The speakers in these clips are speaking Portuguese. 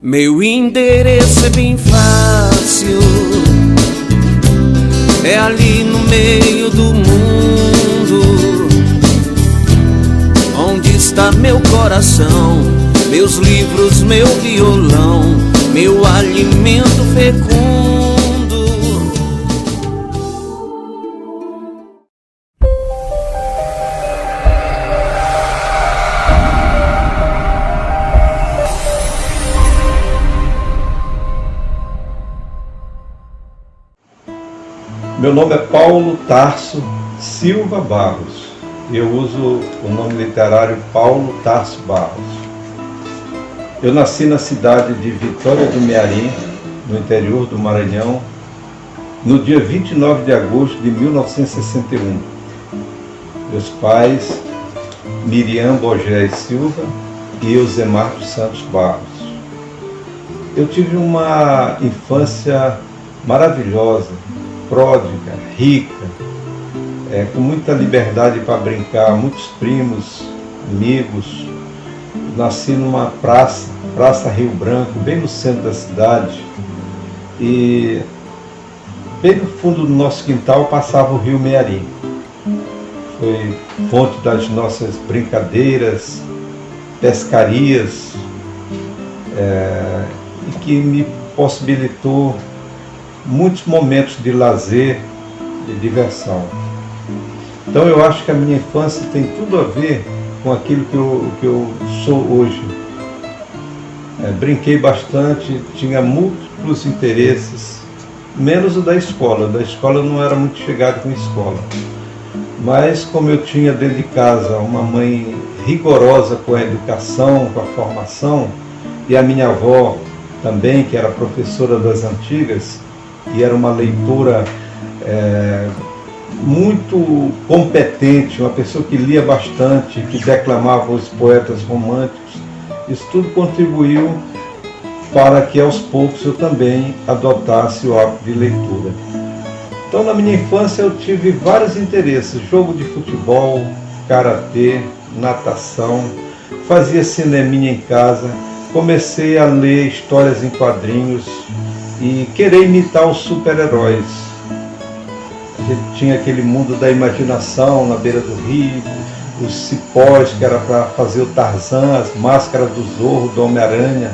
Meu endereço é bem fácil, é ali no meio do mundo, onde está meu coração, meus livros, meu violão, meu alimento fecundo. Meu nome é Paulo Tarso Silva Barros. Eu uso o nome literário Paulo Tarso Barros. Eu nasci na cidade de Vitória do Mearim, no interior do Maranhão, no dia 29 de agosto de 1961. Meus pais, Miriam Bogés Silva e Eusemar dos Santos Barros. Eu tive uma infância maravilhosa, pródiga, rica, com muita liberdade para brincar, muitos primos, amigos. Nasci numa Praça Rio Branco, bem no centro da cidade, e bem no fundo do nosso quintal passava o rio Mearim. Foi fonte das nossas brincadeiras, pescarias, e que me possibilitou muitos momentos de lazer, de diversão. Então eu acho que a minha infância tem tudo a ver com aquilo que eu sou hoje. Brinquei bastante, tinha múltiplos interesses, menos o da escola. Da escola eu não era muito chegado com a escola. Mas como eu tinha dentro de casa uma mãe rigorosa com a educação, com a formação, e a minha avó também, que era professora das antigas, e era uma leitora muito competente, uma pessoa que lia bastante, que declamava os poetas românticos. Isso tudo contribuiu para que aos poucos eu também adotasse o hábito de leitura. Então na minha infância eu tive vários interesses: jogo de futebol, karatê, natação, fazia cineminha em casa, comecei a ler histórias em quadrinhos e querer imitar os super-heróis. A gente tinha aquele mundo da imaginação na beira do rio, os cipós que era para fazer o Tarzan, as máscaras do Zorro, do Homem-Aranha.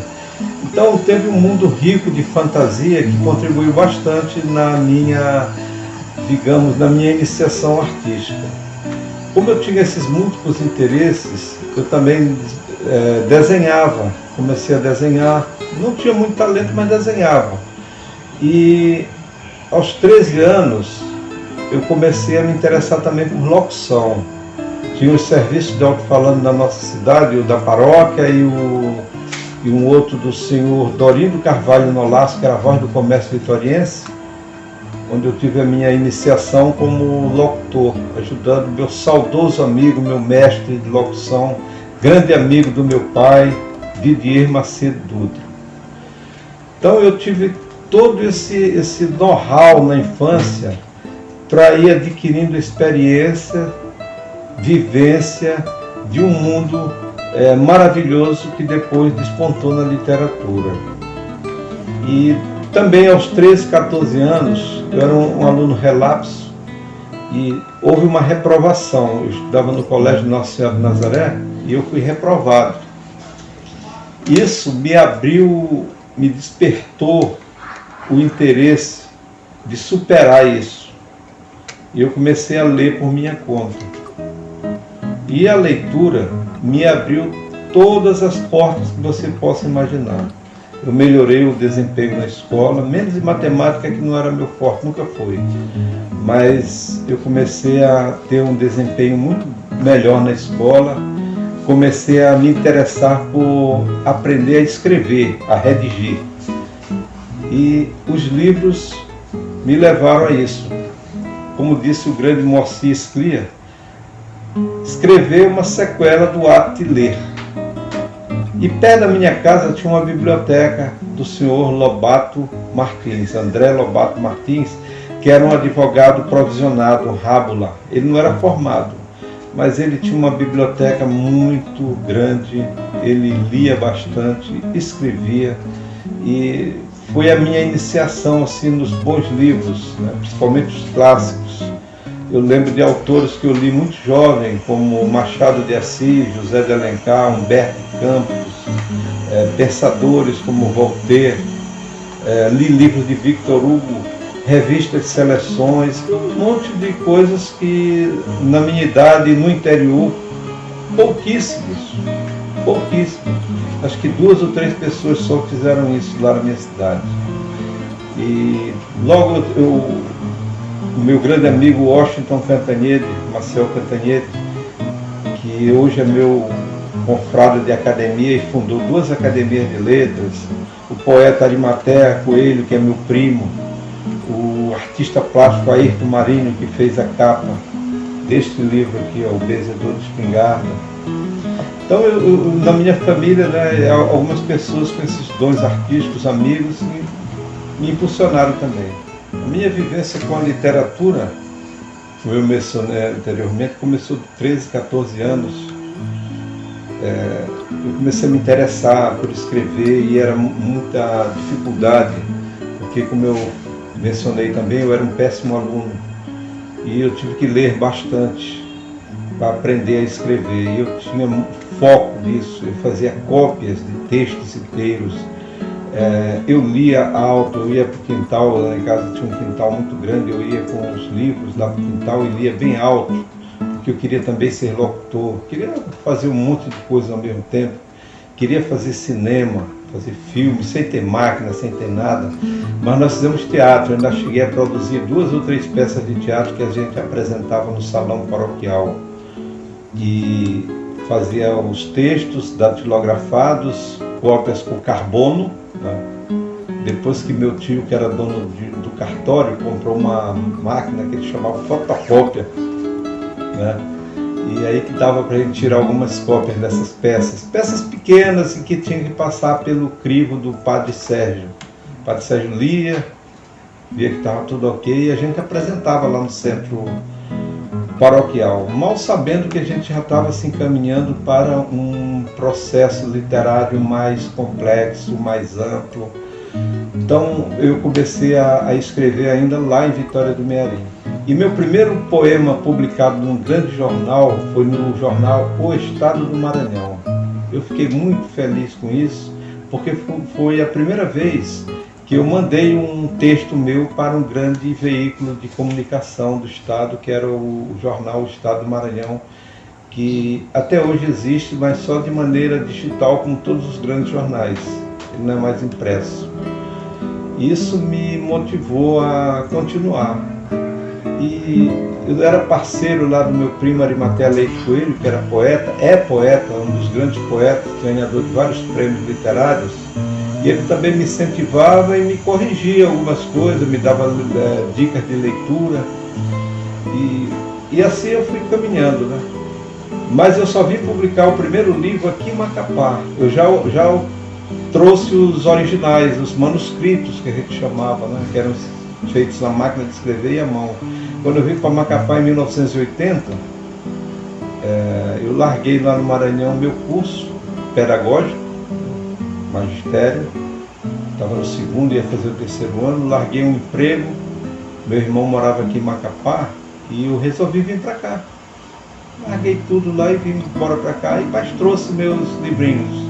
Então teve um mundo rico de fantasia que contribuiu bastante na minha, na minha iniciação artística. Como eu tinha esses múltiplos interesses, eu também desenhava, comecei a desenhar. Não tinha muito talento, mas desenhava. E aos 13 anos eu comecei a me interessar também por locução. Tinha os serviços de alto-falante na nossa cidade, o da paróquia e um outro do senhor Dorindo Carvalho Nolasco, que era a voz do comércio vitoriense, onde eu tive a minha iniciação como locutor, ajudando meu saudoso amigo, meu mestre de locução, grande amigo do meu pai, Didier Macedo Dutra. Então eu tive todo esse know-how na infância para ir adquirindo experiência, vivência de um mundo maravilhoso que depois despontou na literatura. E também aos 13, 14 anos, eu era um aluno relapso e houve uma reprovação. Eu estudava no Colégio Nossa Senhora de Nazaré e eu fui reprovado. Isso me abriu, me despertou o interesse de superar isso. E eu comecei a ler por minha conta. E a leitura me abriu todas as portas que você possa imaginar. Eu melhorei o desempenho na escola, menos em matemática, que não era meu forte, nunca foi. Mas eu comecei a ter um desempenho muito melhor na escola, comecei a me interessar por aprender a escrever, a redigir. E os livros me levaram a isso. Como disse o grande Moacir Sclia, escrever uma sequela do ato de ler. E perto da minha casa tinha uma biblioteca do senhor Lobato Martins, André Lobato Martins, que era um advogado provisionado, rábula. Ele não era formado, mas ele tinha uma biblioteca muito grande, ele lia bastante, escrevia, e foi a minha iniciação assim, nos bons livros, né? Principalmente os clássicos. Eu lembro de autores que eu li muito jovem, como Machado de Assis, José de Alencar, Humberto Campos, pensadores como Voltaire, li livros de Victor Hugo, revistas de seleções, um monte de coisas que na minha idade, no interior, pouquíssimos. Acho que 2 ou 3 pessoas só fizeram isso lá na minha cidade. E logo o meu grande amigo Washington Cantanhede, Marcel Cantanhede, que hoje é meu confrade de academia e fundou 2 academias de letras, o poeta Arimatea Coelho, que é meu primo, o artista plástico Ayrton Marinho, que fez a capa deste livro aqui, O Benzedor de Espingarda. Então, na minha família, né, algumas pessoas com esses dons artísticos, amigos, me impulsionaram também. A minha vivência com a literatura, como eu mencionei anteriormente, começou de 13, 14 anos. Eu comecei a me interessar por escrever e era muita dificuldade, porque, como eu mencionei também, eu era um péssimo aluno e eu tive que ler bastante para aprender a escrever. E eu tinha foco nisso, eu fazia cópias de textos inteiros. Eu lia alto, eu ia para o quintal, lá em casa tinha um quintal muito grande, eu ia com os livros lá para o quintal e lia bem alto, porque eu queria também ser locutor, queria fazer um monte de coisas ao mesmo tempo, queria fazer cinema, fazer filme, sem ter máquina, sem ter nada, mas nós fizemos teatro, eu ainda cheguei a produzir 2 ou 3 peças de teatro que a gente apresentava no salão paroquial, e fazia os textos datilografados, cópias por carbono, né? Depois que meu tio, que era dono do cartório, comprou uma máquina que ele chamava fotocópia, né? E aí que dava para a gente tirar algumas cópias dessas peças pequenas e que tinha que passar pelo crivo do Padre Sérgio. O Padre Sérgio lia, via que estava tudo ok e a gente apresentava lá no centro paroquial, mal sabendo que a gente já estava se encaminhando para um processo literário mais complexo, mais amplo. Então eu comecei a escrever ainda lá em Vitória do Mearim. E meu primeiro poema publicado num grande jornal foi no jornal O Estado do Maranhão. Eu fiquei muito feliz com isso, porque foi a primeira vez que eu mandei um texto meu para um grande veículo de comunicação do Estado, que era o jornal O Estado do Maranhão, que até hoje existe, mas só de maneira digital, como todos os grandes jornais. Ele não é mais impresso. Isso me motivou a continuar. E eu era parceiro lá do meu primo Arimatea Leite Coelho, que era poeta, um dos grandes poetas, ganhador de vários prêmios literários. E ele também me incentivava e me corrigia algumas coisas, me dava dicas de leitura. E assim eu fui caminhando, né? Mas eu só vim publicar o primeiro livro aqui em Macapá. Eu já trouxe os originais, os manuscritos que a gente chamava, né? Que eram feitos na máquina de escrever e à mão. Quando eu vim para Macapá em 1980, eu larguei lá no Maranhão meu curso pedagógico, magistério, estava no 2º, ia fazer o 3º ano, larguei um emprego, meu irmão morava aqui em Macapá e eu resolvi vir para cá. Larguei tudo lá e vim embora para cá, mas trouxe meus livrinhos.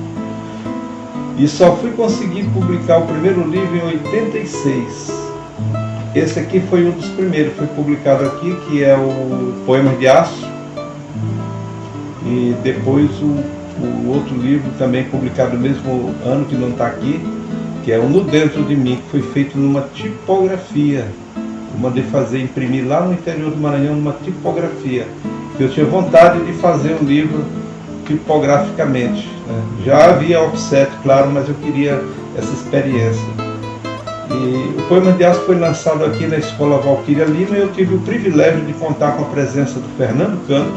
E só fui conseguir publicar o primeiro livro em 86. Esse aqui foi um dos primeiros, foi publicado aqui, que é o Poemas de Aço. E depois o outro livro, também publicado no mesmo ano, que não está aqui, que é o No Dentro de Mim, que foi feito numa tipografia. Eu mandei imprimir lá no interior do Maranhão, numa tipografia. Eu tinha vontade de fazer um livro tipograficamente, né? Já havia offset, claro, mas eu queria essa experiência. E o Poema de Aço foi lançado aqui na Escola Valquíria Lima e eu tive o privilégio de contar com a presença do Fernando Canto,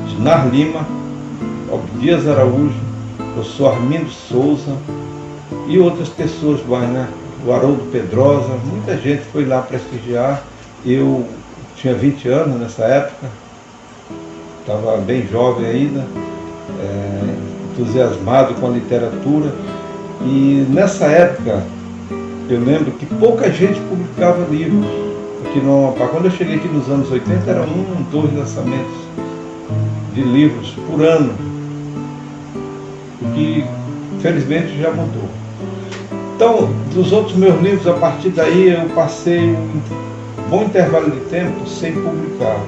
de Nar Lima, Dias Araújo, o professor Armindo Souza e outras pessoas mais, né? O Haroldo Pedrosa, muita gente foi lá prestigiar. Eu tinha 20 anos nessa época, estava bem jovem ainda, entusiasmado com a literatura. E nessa época, eu lembro que pouca gente publicava livros aqui no Amapá. Quando eu cheguei aqui nos anos 80, era 2 lançamentos de livros por ano, o que felizmente já mudou. Então, dos outros meus livros, a partir daí eu passei um bom intervalo de tempo sem publicar.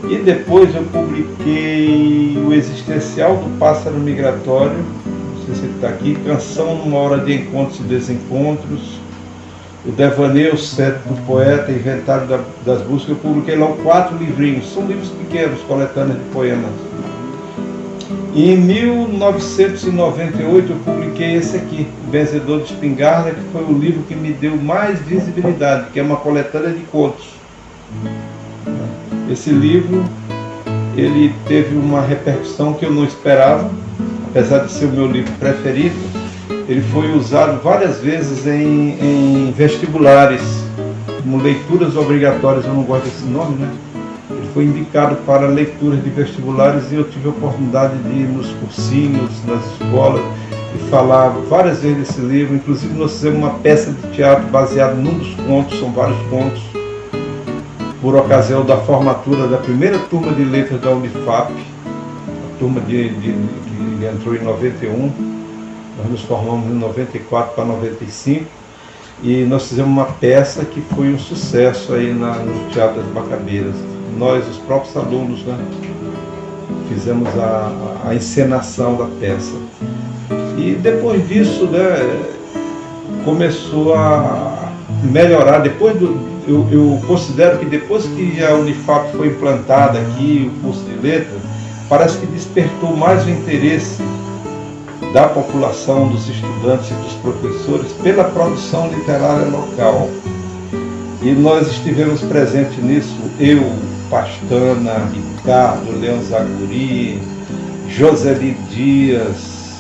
E depois eu publiquei O Existencial do Pássaro Migratório, não sei se ele está aqui, Canção numa Hora de Encontros e Desencontros, O Devaneio Certo do Poeta, Inventário das Buscas. Eu publiquei lá 4 livrinhos, são livros pequenos, coletâneas de poemas. E em 1998 eu publiquei esse aqui, O Benzedor de Espingarda, que foi o livro que me deu mais visibilidade, que é uma coletânea de contos. Esse livro, ele teve uma repercussão que eu não esperava, apesar de ser o meu livro preferido. Ele foi usado várias vezes em vestibulares, como leituras obrigatórias, eu não gosto desse nome, né? Ele foi indicado para leituras de vestibulares e eu tive a oportunidade de ir nos cursinhos, nas escolas, e falar várias vezes desse livro. Inclusive nós fizemos uma peça de teatro baseada num dos contos, são vários contos, por ocasião da formatura da primeira turma de letras da Unifap, a turma que entrou em 91, nós nos formamos em 94 para 95, e nós fizemos uma peça que foi um sucesso aí no Teatro das Bacabeiras. Nós, os próprios alunos, né, fizemos a encenação da peça. E depois disso, né, começou a melhorar. Eu considero que depois que a Unifap foi implantada aqui, o curso de letras, parece que despertou mais o interesse da população, dos estudantes e dos professores pela produção literária local. E nós estivemos presentes nisso, eu, Pastana, Ricardo, Leão Zaguri, Joseli Dias,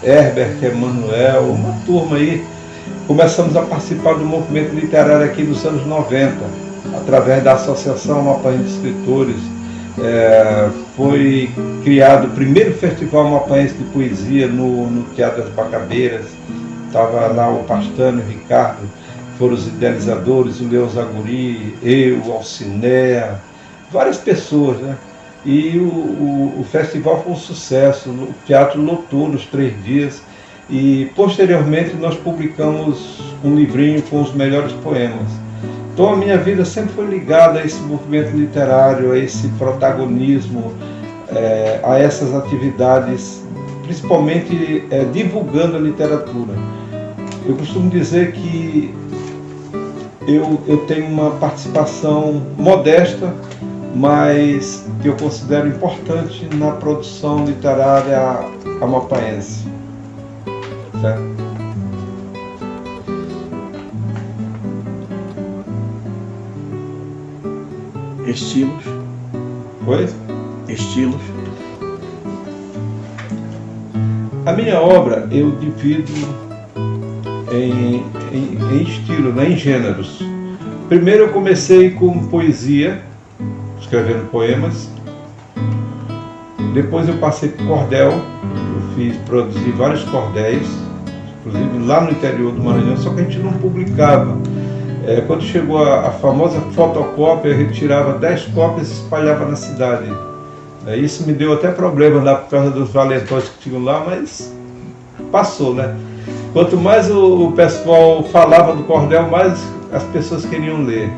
Herbert Emanuel, uma turma aí. Começamos a participar do movimento literário aqui nos anos 90, através da Associação Amapaense de Escritores. Foi criado o primeiro Festival Amapaense de Poesia no Teatro das Bacabeiras. Estava lá o Pastano e o Ricardo, foram os idealizadores, o Leão Zaguri, eu, o Alciné, várias pessoas, né? E o festival foi um sucesso, o teatro lotou nos 3 dias. E posteriormente nós publicamos um livrinho com os melhores poemas. Então a minha vida sempre foi ligada a esse movimento literário, a esse protagonismo, a essas atividades, principalmente divulgando a literatura. Eu costumo dizer que eu tenho uma participação modesta, mas que eu considero importante na produção literária amapaense. Certo? Estilos. Oi? Estilos. A minha obra eu divido em estilo, né, em gêneros. Primeiro eu comecei com poesia, escrevendo poemas. Depois eu passei por cordel, produzi vários cordéis, inclusive lá no interior do Maranhão, só que a gente não publicava. Quando chegou a famosa fotocópia, eu retirava 10 cópias e espalhava na cidade. Isso me deu até problema lá por causa dos valentões que tinham lá, mas passou, né? Quanto mais o pessoal falava do cordel, mais as pessoas queriam ler.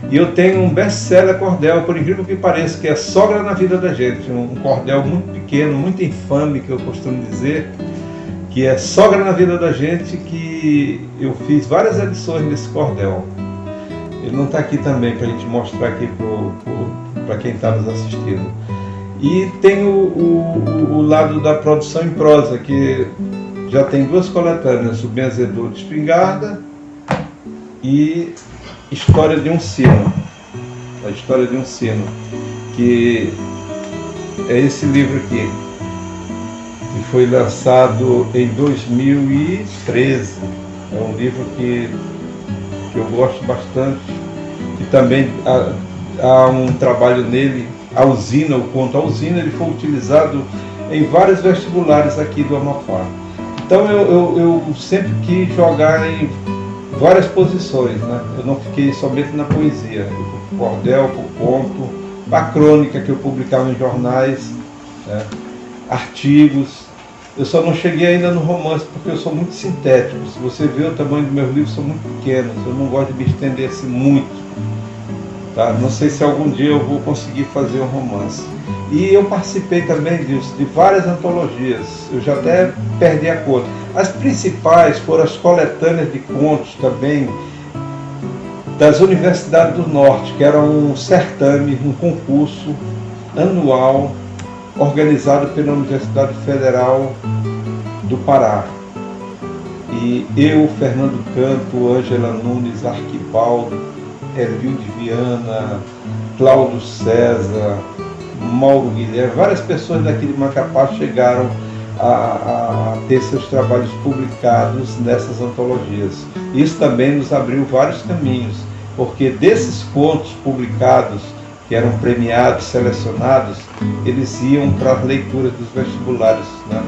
E eu tenho um best-seller cordel, por incrível que pareça, que é Sogra na Vida da Gente, um cordel muito pequeno, muito infame, que eu costumo dizer, que é Sogra na Vida da Gente, que eu fiz várias edições desse cordel. Ele não está aqui também para a gente mostrar aqui para quem está nos assistindo. E tem o lado da produção em prosa, que já tem 2 coletâneas, O Benzedor de Espingarda e História de um Sino. A História de um Sino, que é esse livro aqui, que foi lançado em 2013. É um livro que eu gosto bastante, e também há um trabalho nele A Usina, o conto A Usina, ele foi utilizado em vários vestibulares aqui do Amapá. Então eu sempre quis jogar em várias posições, né? Eu não fiquei somente na poesia, eu fui pro cordel, pro conto, a crônica que eu publicava em jornais, né? Artigos. Eu só não cheguei ainda no romance porque eu sou muito sintético. Se você vê o tamanho dos meus livros, são muito pequenos, eu não gosto de me estender assim muito. Tá? Não sei se algum dia eu vou conseguir fazer um romance. E eu participei também disso, de várias antologias, eu já até perdi a conta. As principais foram as coletâneas de contos também das universidades do Norte, que era um certame, um concurso anual organizado pela Universidade Federal do Pará. E eu, Fernando Canto, Ângela Nunes, Arquibaldo, Elilde Viana, Cláudio César, Mauro Guilherme, várias pessoas daqui de Macapá chegaram a ter seus trabalhos publicados nessas antologias. Isso também nos abriu vários caminhos, porque desses contos publicados, que eram premiados, selecionados, eles iam para as leituras dos vestibulares, né?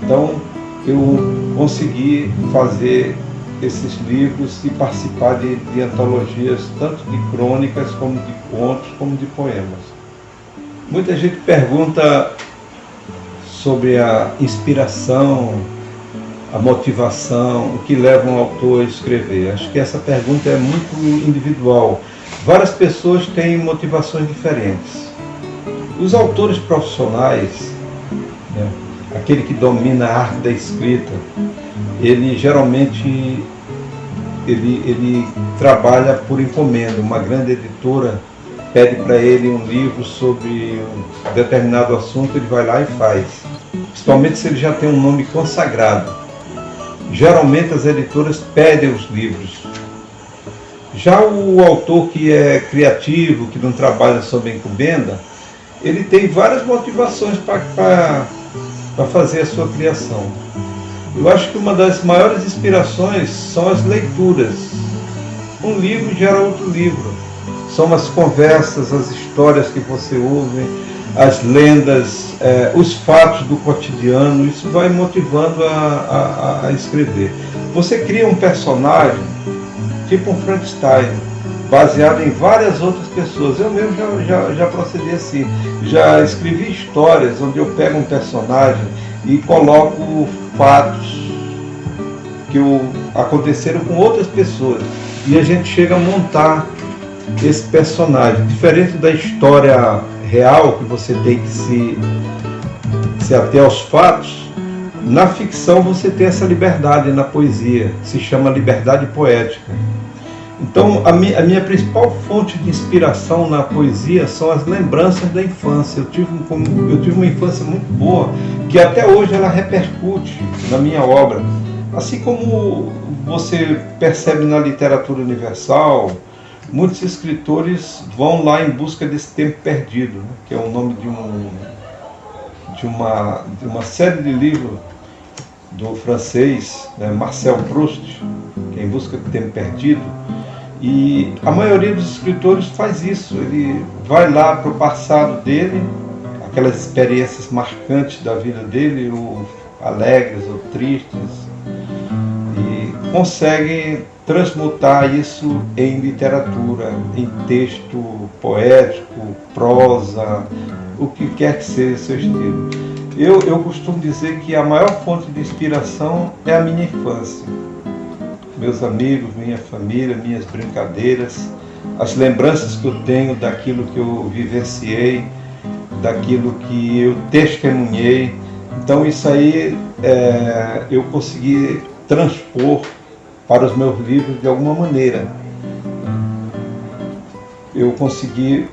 Então eu consegui fazer esses livros e participar de antologias, tanto de crônicas, como de contos, como de poemas. Muita gente pergunta sobre a inspiração, a motivação, o que leva um autor a escrever. Acho que essa pergunta é muito individual. Várias pessoas têm motivações diferentes. Os autores profissionais, né, aquele que domina a arte da escrita, ele geralmente ele trabalha por encomenda. Uma grande editora pede para ele um livro sobre um determinado assunto, ele vai lá e faz. Principalmente se ele já tem um nome consagrado. Geralmente as editoras pedem os livros. Já o autor que é criativo, que não trabalha sob encomenda, ele tem várias motivações para fazer a sua criação. Eu acho que uma das maiores inspirações são as leituras. Um livro gera outro livro. São as conversas, as histórias que você ouve, as lendas, os fatos do cotidiano. Isso vai motivando a escrever. Você cria um personagem, tipo um Frankenstein, baseado em várias outras pessoas. Eu mesmo já procedi assim. Já escrevi histórias onde eu pego um personagem e coloco fatos que aconteceram com outras pessoas. E a gente chega a montar esse personagem. Diferente da história real, que você tem que se ater aos fatos, na ficção você tem essa liberdade, na poesia, que se chama liberdade poética. Então, a minha principal fonte de inspiração na poesia são as lembranças da infância. Eu tive uma infância muito boa, que até hoje ela repercute na minha obra. Assim como você percebe na literatura universal, muitos escritores vão lá em busca desse tempo perdido, né? Que é o nome de uma série de livros do francês, né, Marcel Proust, que é Em Busca do Tempo Perdido. E a maioria dos escritores faz isso, ele vai lá para o passado dele, aquelas experiências marcantes da vida dele, ou alegres ou tristes, e consegue transmutar isso em literatura, em texto poético, prosa, o que quer que seja seu estilo. Eu costumo dizer que a maior fonte de inspiração é a minha infância. Meus amigos, minha família, minhas brincadeiras, as lembranças que eu tenho daquilo que eu vivenciei, daquilo que eu testemunhei. Então isso aí eu consegui transpor para os meus livros de alguma maneira. Eu consegui,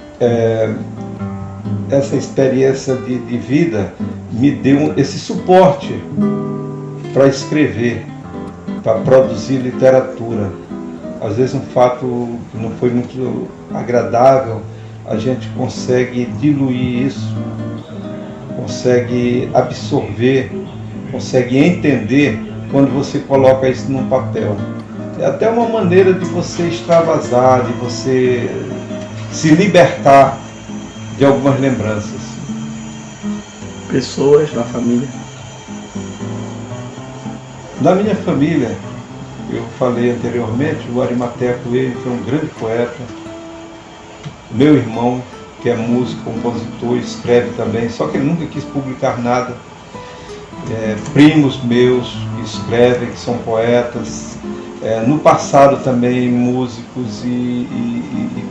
essa experiência de vida me deu esse suporte para escrever, para produzir literatura. Às vezes um fato que não foi muito agradável, a gente consegue diluir isso, consegue absorver, consegue entender quando você coloca isso num papel. É até uma maneira de você extravasar, de você se libertar de algumas lembranças. Pessoas da família. Na minha família, eu falei anteriormente, o Arimatea Coelho foi um grande poeta. Meu irmão, que é músico, compositor, escreve também, só que ele nunca quis publicar nada. Primos meus que escrevem, que são poetas. No passado também músicos e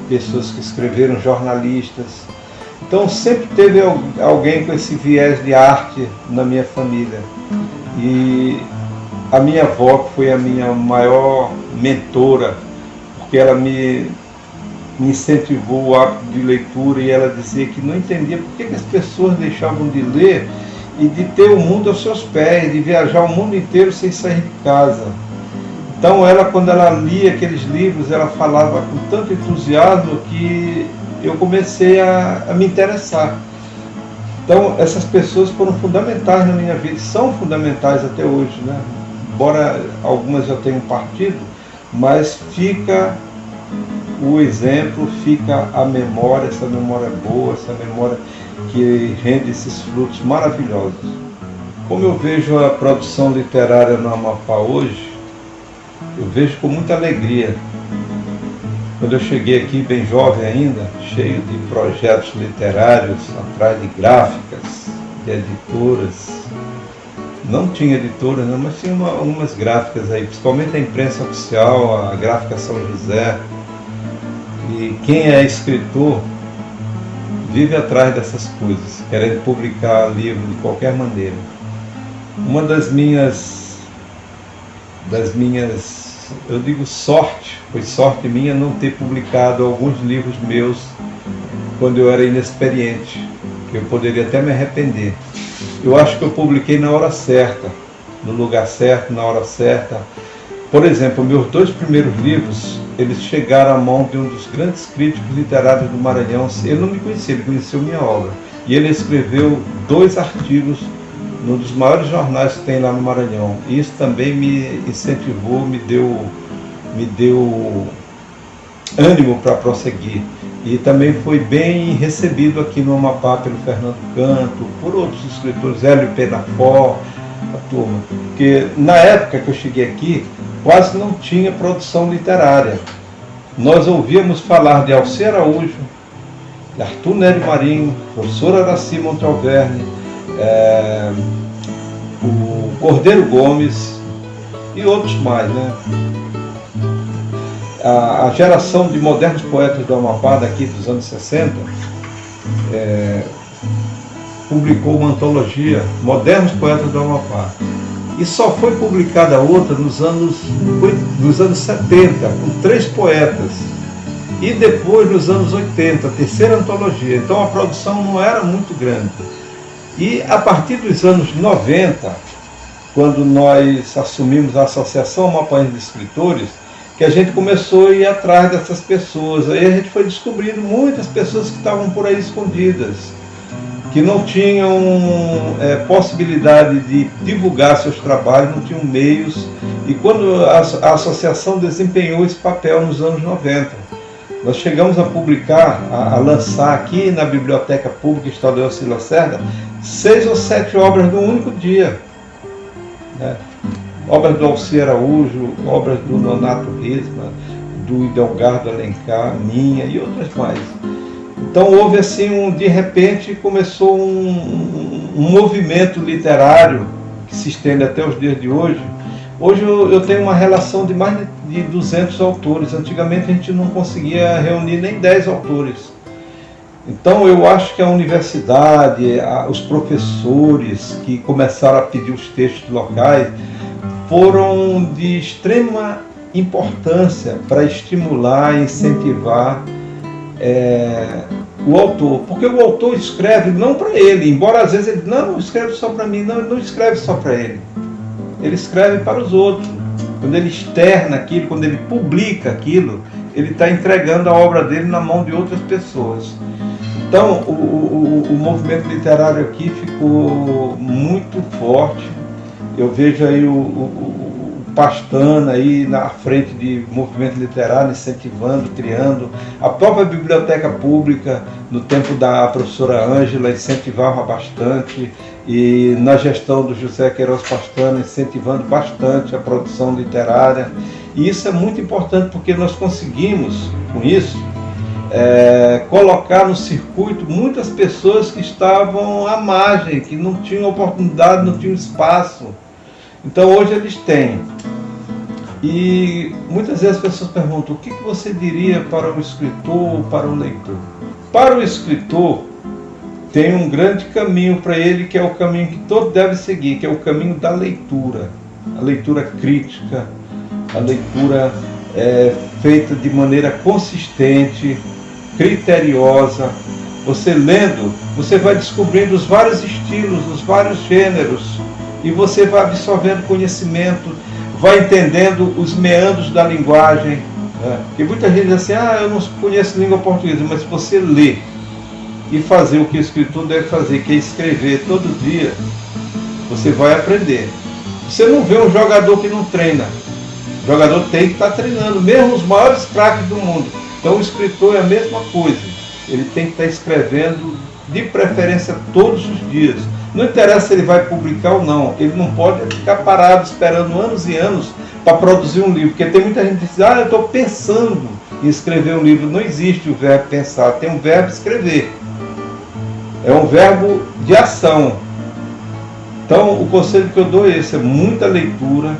pessoas que escreveram, jornalistas. Então sempre teve alguém com esse viés de arte na minha família. E a minha avó, que foi a minha maior mentora, porque ela me incentivou o hábito de leitura, e ela dizia que não entendia por que as pessoas deixavam de ler e de ter o mundo aos seus pés, de viajar o mundo inteiro sem sair de casa. Então ela, quando ela lia aqueles livros, ela falava com tanto entusiasmo que eu comecei a me interessar. Então essas pessoas foram fundamentais na minha vida, são fundamentais até hoje, né? Embora algumas já tenham partido, mas fica o exemplo, fica a memória, essa memória boa, essa memória que rende esses frutos maravilhosos. Como eu vejo a produção literária no Amapá hoje, eu vejo com muita alegria. Quando eu cheguei aqui, bem jovem ainda, cheio de projetos literários, atrás de gráficas, de editoras. Não tinha editoras, não, mas tinha algumas gráficas aí, principalmente a imprensa oficial, a Gráfica São José. E quem é escritor vive atrás dessas coisas, querendo publicar livro de qualquer maneira. Uma das minhas, eu digo sorte, foi sorte minha não ter publicado alguns livros meus quando eu era inexperiente, que eu poderia até me arrepender. Eu acho que eu publiquei na hora certa, no lugar certo, na hora certa. Por exemplo, meus 2 primeiros livros, eles chegaram à mão de um dos grandes críticos literários do Maranhão. Ele não me conhecia, ele conheceu minha obra. E ele escreveu 2 artigos num dos maiores jornais que tem lá no Maranhão. E isso também me incentivou, me deu ânimo para prosseguir. E também foi bem recebido aqui no Amapá pelo Fernando Canto, por outros escritores, Hélio Penafó, a turma. Porque na época que eu cheguei aqui, quase não tinha produção literária. Nós ouvíamos falar de Alceu Araújo, de Arthur Nélio Marinho, professor Araci Montalverne, o Cordeiro Gomes e outros mais, né? A geração de modernos poetas do Amapá, daqui dos anos 60, publicou uma antologia, Modernos Poetas do Amapá. E só foi publicada outra nos anos 70, com 3 poetas. E depois, nos anos 80, a terceira antologia. Então a produção não era muito grande. E a partir dos anos 90, quando nós assumimos a Associação Amapaense de Escritores, que a gente começou a ir atrás dessas pessoas. Aí a gente foi descobrindo muitas pessoas que estavam por aí escondidas, que não tinham possibilidade de divulgar seus trabalhos, não tinham meios. E quando a associação desempenhou esse papel nos anos 90, nós chegamos a publicar, a lançar aqui na Biblioteca Pública Estadual Ercílio Lacerda 6 ou 7 obras num único dia, né? Obras do Alceu Araújo, obras do Nonato Risma, do Idelgardo Alencar, minha e outras mais. Então houve assim, de repente começou um movimento literário que se estende até os dias de hoje. Hoje eu tenho uma relação de mais de 200 autores. Antigamente a gente não conseguia reunir nem 10 autores. Então eu acho que a universidade, os professores que começaram a pedir os textos locais, foram de extrema importância para estimular e incentivar o autor. Porque o autor escreve não para ele, embora às vezes ele não escreve só para mim, não, ele não escreve só para ele. Ele escreve para os outros. Quando ele externa aquilo, quando ele publica aquilo, ele está entregando a obra dele na mão de outras pessoas. Então o movimento literário aqui ficou muito forte. Eu vejo aí o pastando aí na frente de movimento literário, incentivando, criando. A própria biblioteca pública, no tempo da professora Ângela, incentivava bastante, e na gestão do José Queiroz Pastana, incentivando bastante a produção literária. E isso é muito importante porque nós conseguimos, com isso, colocar no circuito muitas pessoas que estavam à margem, que não tinham oportunidade, não tinham espaço. Então hoje eles têm. E muitas vezes as pessoas perguntam: o que você diria para o escritor ou para o leitor? Para o escritor, tem um grande caminho para ele, que é o caminho que todo deve seguir, que é o caminho da leitura. A leitura crítica, a leitura feita de maneira consistente, criteriosa. Você lendo, você vai descobrindo os vários estilos, os vários gêneros, e você vai absorvendo conhecimento, vai entendendo os meandros da linguagem, né? Porque muita gente diz assim: eu não conheço língua portuguesa. Mas se você lê e fazer o que o escritor deve fazer, que é escrever todo dia, você vai aprender. Você não vê um jogador que não treina. O jogador tem que estar treinando, mesmo os maiores craques do mundo. Então o escritor é a mesma coisa. Ele tem que estar escrevendo, de preferência, todos os dias. Não interessa se ele vai publicar ou não. Ele não pode ficar parado esperando anos e anos para produzir um livro. Porque tem muita gente que diz: eu estou pensando em escrever um livro. Não existe o verbo pensar, tem um verbo escrever. É um verbo de ação. Então o conselho que eu dou é esse: é muita leitura,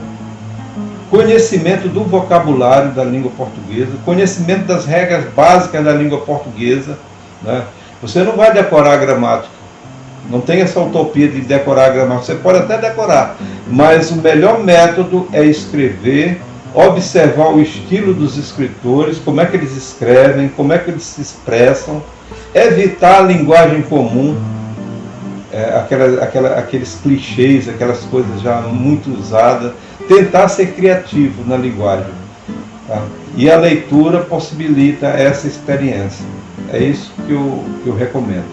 conhecimento do vocabulário da língua portuguesa, conhecimento das regras básicas da língua portuguesa, né? Você não vai decorar a gramática, não tem essa utopia de decorar a gramática. Você pode até decorar, mas o melhor método é escrever, observar o estilo dos escritores, como é que eles escrevem, como é que eles se expressam, evitar a linguagem comum, aqueles clichês, aquelas coisas já muito usadas, tentar ser criativo na linguagem, tá? E a leitura possibilita essa experiência. É isso que eu recomendo.